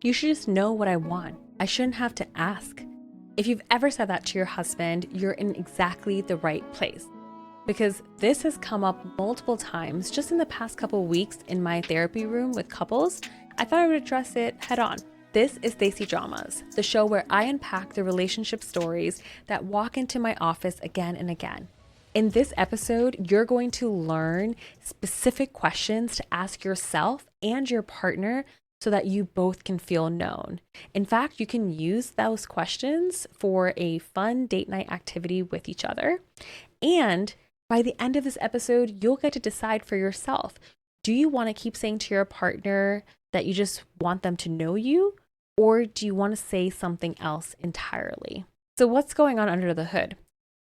You should just know what I want. I shouldn't have to ask. If you've ever said that to your husband, you're in exactly the right place. Because this has come up multiple times just in the past couple weeks in my therapy room with couples. I thought I would address it head on. This is Desi Dramas, the show where I unpack the relationship stories that walk into my office again and again. In this episode, you're going to learn specific questions to ask yourself and your partner so that you both can feel known. In fact, you can use those questions for a fun date night activity with each other. And by the end of this episode, you'll get to decide for yourself. Do you want to keep saying to your partner that you just want them to know you? Or do you want to say something else entirely? So what's going on under the hood?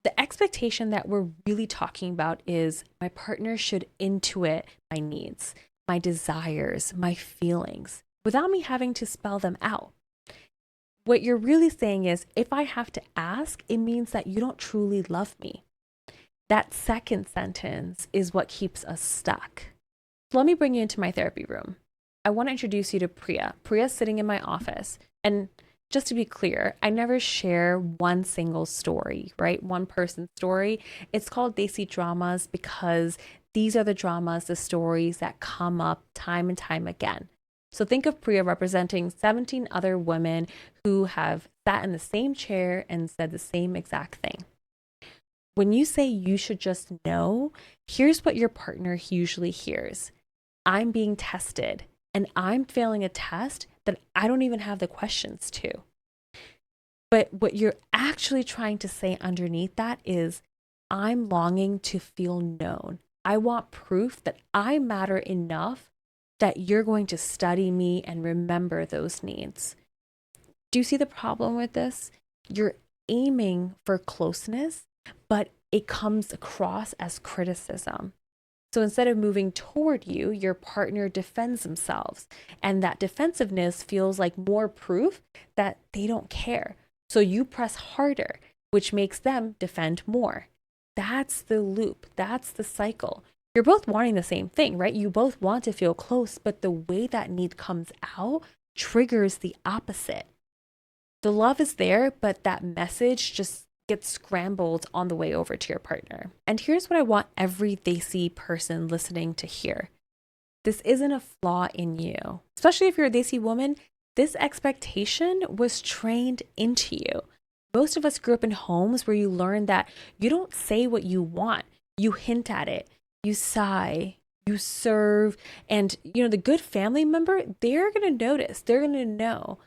The expectation that we're really talking about is my partner should intuit my needs, my desires, my feelings, without me having to spell them out. What you're really saying is, if I have to ask, it means that you don't truly love me. That second sentence is what keeps us stuck. So let me bring you into my therapy room. I want to introduce you to Priya. Priya's sitting in my office. And just to be clear, I never share one single story, right? One person's story. It's called Desi Dramas because these are the dramas, the stories that come up time and time again. So think of Priya representing 17 other women who have sat in the same chair and said the same exact thing. When you say you should just know, here's what your partner usually hears. I'm being tested and I'm failing a test that I don't even have the questions to. But what you're actually trying to say underneath that is, I'm longing to feel known. I want proof that I matter enough that you're going to study me and remember those needs. Do you see the problem with this? You're aiming for closeness, but it comes across as criticism. So instead of moving toward you, your partner defends themselves. And that defensiveness feels like more proof that they don't care. So you press harder, which makes them defend more. That's the loop. That's the cycle. You're both wanting the same thing, right? You both want to feel close, but the way that need comes out triggers the opposite. The love is there, but that message just gets scrambled on the way over to your partner. And here's what I want every Desi person listening to hear. This isn't a flaw in you. Especially if you're a Desi woman, this expectation was trained into you. Most of us grew up in homes where you learn that you don't say what you want. You hint at it. You sigh. You serve. And, the good family member, they're going to notice. They're going to know.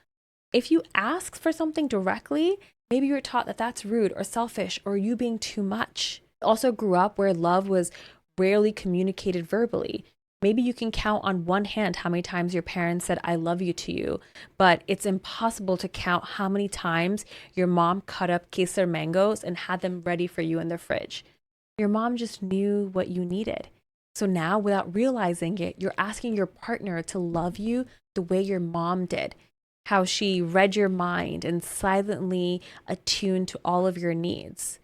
If you ask for something directly, maybe you were taught that that's rude or selfish or you being too much. Also grew up where love was rarely communicated verbally. Maybe you can count on one hand how many times your parents said, I love you to you, but it's impossible to count how many times your mom cut up kesar mangoes and had them ready for you in the fridge. Your mom just knew what you needed. So now, without realizing it, you're asking your partner to love you the way your mom did. How she read your mind and silently attuned to all of your needs.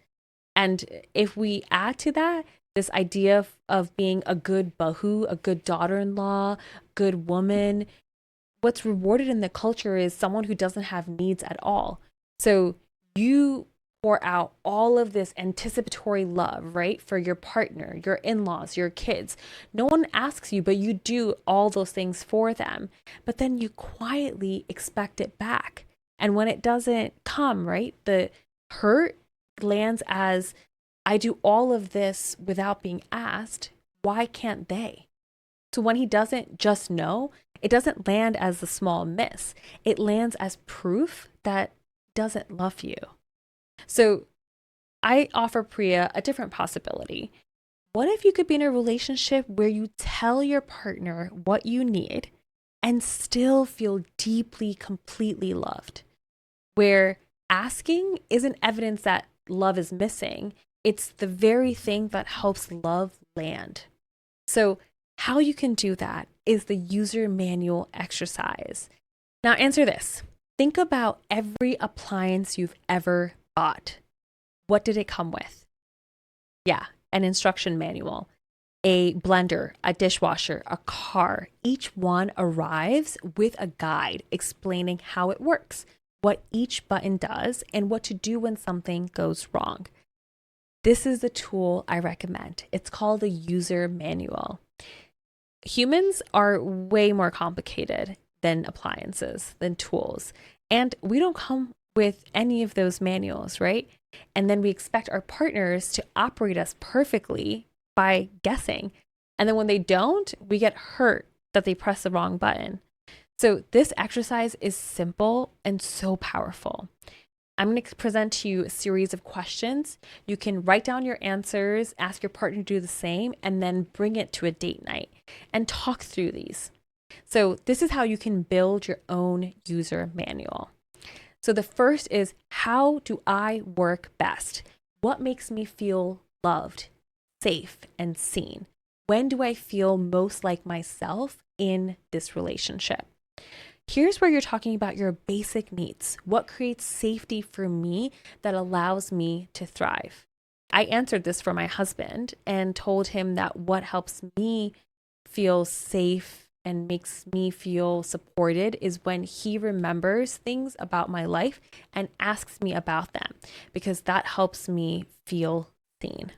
And if we add to that, this idea of being a good bahu, a good daughter-in-law, good woman, what's rewarded in the culture is someone who doesn't have needs at all. So you pour out all of this anticipatory love, right? For your partner, your in-laws, your kids. No one asks you, but you do all those things for them. But then you quietly expect it back. And when it doesn't come, right? The hurt lands as, I do all of this without being asked. Why can't they? So when he doesn't just know, it doesn't land as a small miss. It lands as proof that he doesn't love you. So I offer Priya a different possibility. What if you could be in a relationship where you tell your partner what you need and still feel deeply, completely loved? Where asking isn't evidence that love is missing. It's the very thing that helps love land. So how you can do that is the user manual exercise. Now answer this. Think about every appliance you've ever bought. What did it come with? Yeah, an instruction manual. A blender, a dishwasher, a car, each one arrives with a guide explaining how it works, what each button does, and what to do when something goes wrong. This is the tool I recommend. It's called a user manual. Humans are way more complicated than appliances, than tools. And we don't come with any of those manuals, right? And then we expect our partners to operate us perfectly by guessing. And then when they don't, we get hurt that they press the wrong button. So this exercise is simple and so powerful. I'm going to present to you a series of questions. You can write down your answers, ask your partner to do the same, and then bring it to a date night and talk through these. So this is how you can build your own user manual. So the first is, how do I work best? What makes me feel loved, safe, and seen? When do I feel most like myself in this relationship? Here's where you're talking about your basic needs. What creates safety for me that allows me to thrive? I answered this for my husband and told him that what helps me feel safe and makes me feel supported is when he remembers things about my life and asks me about them, because that helps me feel seen.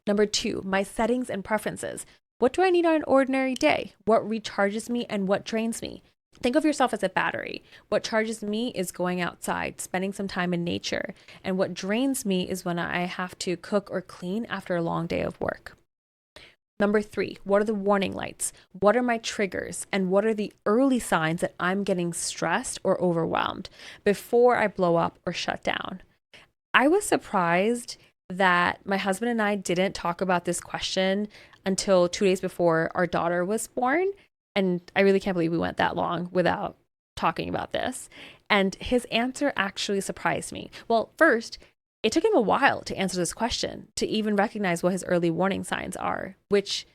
Number 2, my settings and preferences. What do I need on an ordinary day? What recharges me and what drains me? Think of yourself as a battery. What charges me is going outside, spending some time in nature. And what drains me is when I have to cook or clean after a long day of work. Number 3, what are the warning lights? What are my triggers? And what are the early signs that I'm getting stressed or overwhelmed before I blow up or shut down? I was surprised that my husband and I didn't talk about this question until 2 days before our daughter was born. And I really can't believe we went that long without talking about this. And his answer actually surprised me. Well, first, it took him a while to answer this question, to even recognize what his early warning signs are, which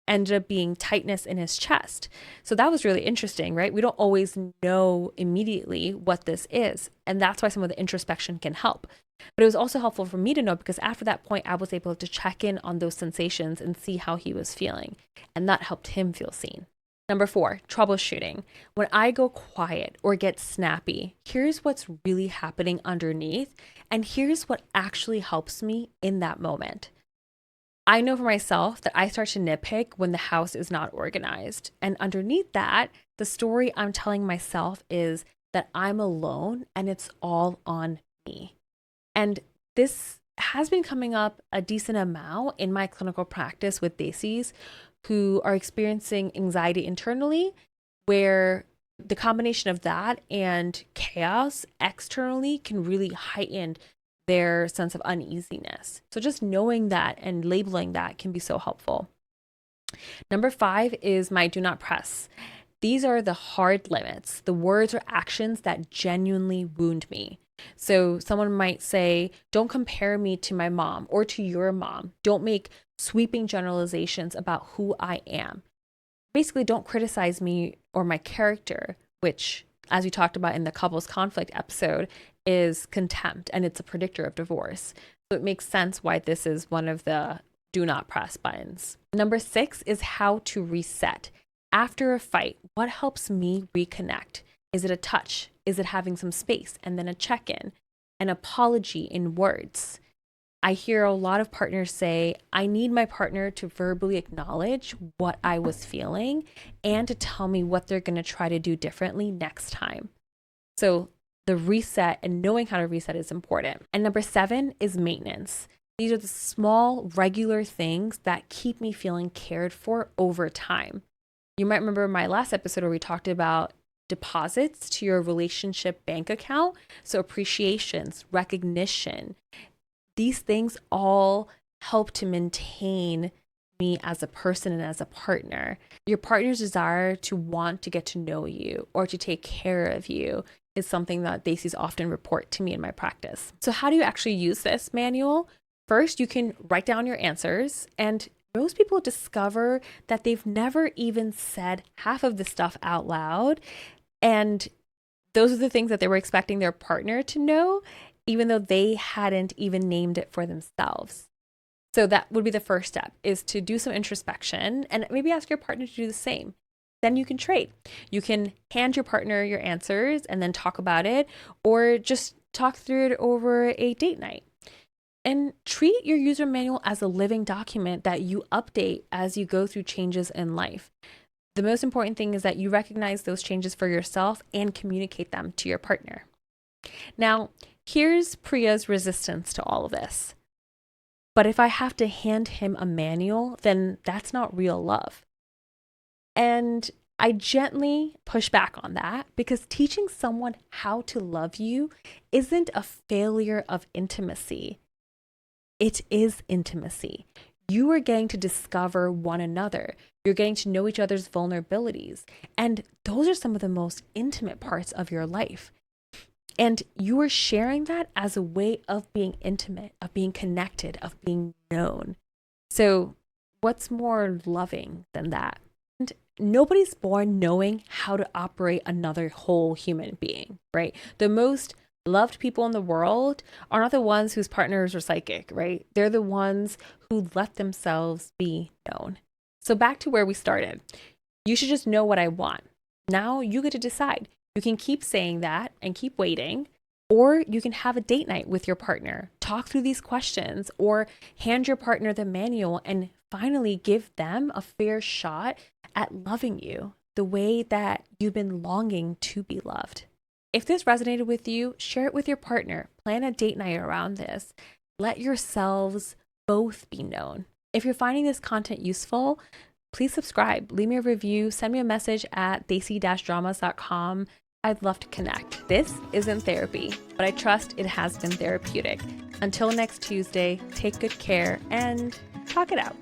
ended up being tightness in his chest. So that was really interesting, right? We don't always know immediately what this is. And that's why some of the introspection can help. But it was also helpful for me to know, because after that point, I was able to check in on those sensations and see how he was feeling. And that helped him feel seen. Number 4, troubleshooting. When I go quiet or get snappy, here's what's really happening underneath, and here's what actually helps me in that moment. I know for myself that I start to nitpick when the house is not organized. And underneath that, the story I'm telling myself is that I'm alone and it's all on me. And this has been coming up a decent amount in my clinical practice with Desis who are experiencing anxiety internally, where the combination of that and chaos externally can really heighten their sense of uneasiness. So just knowing that and labeling that can be so helpful. Number 5 is my do not press. These are the hard limits, the words or actions that genuinely wound me. So someone might say, don't compare me to my mom or to your mom. Don't make sweeping generalizations about who I am. Basically, don't criticize me or my character, which, as we talked about in the couples conflict episode, is contempt, and it's a predictor of divorce. So it makes sense why this is one of the do not press buttons. Number 6 is how to reset. After a fight, what helps me reconnect? Is it a touch? Is it having some space and then a check-in, an apology in words? I hear a lot of partners say, I need my partner to verbally acknowledge what I was feeling and to tell me what they're going to try to do differently next time. So the reset and knowing how to reset is important. And number 7 is maintenance. These are the small, regular things that keep me feeling cared for over time. You might remember my last episode where we talked about deposits to your relationship bank account. So appreciations, recognition, these things all help to maintain me as a person and as a partner. Your partner's desire to want to get to know you or to take care of you is something that Desis often report to me in my practice. So how do you actually use this manual? First, you can write down your answers, and most people discover that they've never even said half of the stuff out loud. And those are the things that they were expecting their partner to know, even though they hadn't even named it for themselves. So that would be the first step, is to do some introspection and maybe ask your partner to do the same. Then you can trade. You can hand your partner your answers and then talk about it, or just talk through it over a date night. And treat your user manual as a living document that you update as you go through changes in life. The most important thing is that you recognize those changes for yourself and communicate them to your partner. Now, here's Priya's resistance to all of this. But if I have to hand him a manual, then that's not real love. And I gently push back on that, because teaching someone how to love you isn't a failure of intimacy. It is intimacy. You are getting to discover one another. You're getting to know each other's vulnerabilities. And those are some of the most intimate parts of your life. And you are sharing that as a way of being intimate, of being connected, of being known. So what's more loving than that? And nobody's born knowing how to operate another whole human being, right? The most loved people in the world are not the ones whose partners are psychic, right? They're the ones who let themselves be known. So back to where we started. You should just know what I want. Now you get to decide. You can keep saying that and keep waiting, or you can have a date night with your partner, talk through these questions, or hand your partner the manual and finally give them a fair shot at loving you the way that you've been longing to be loved. If this resonated with you, share it with your partner. Plan a date night around this. Let yourselves both be known. If you're finding this content useful, please subscribe, leave me a review, send me a message at desi-dramas.com. I'd love to connect. This isn't therapy, but I trust it has been therapeutic. Until next Tuesday, take good care and talk it out.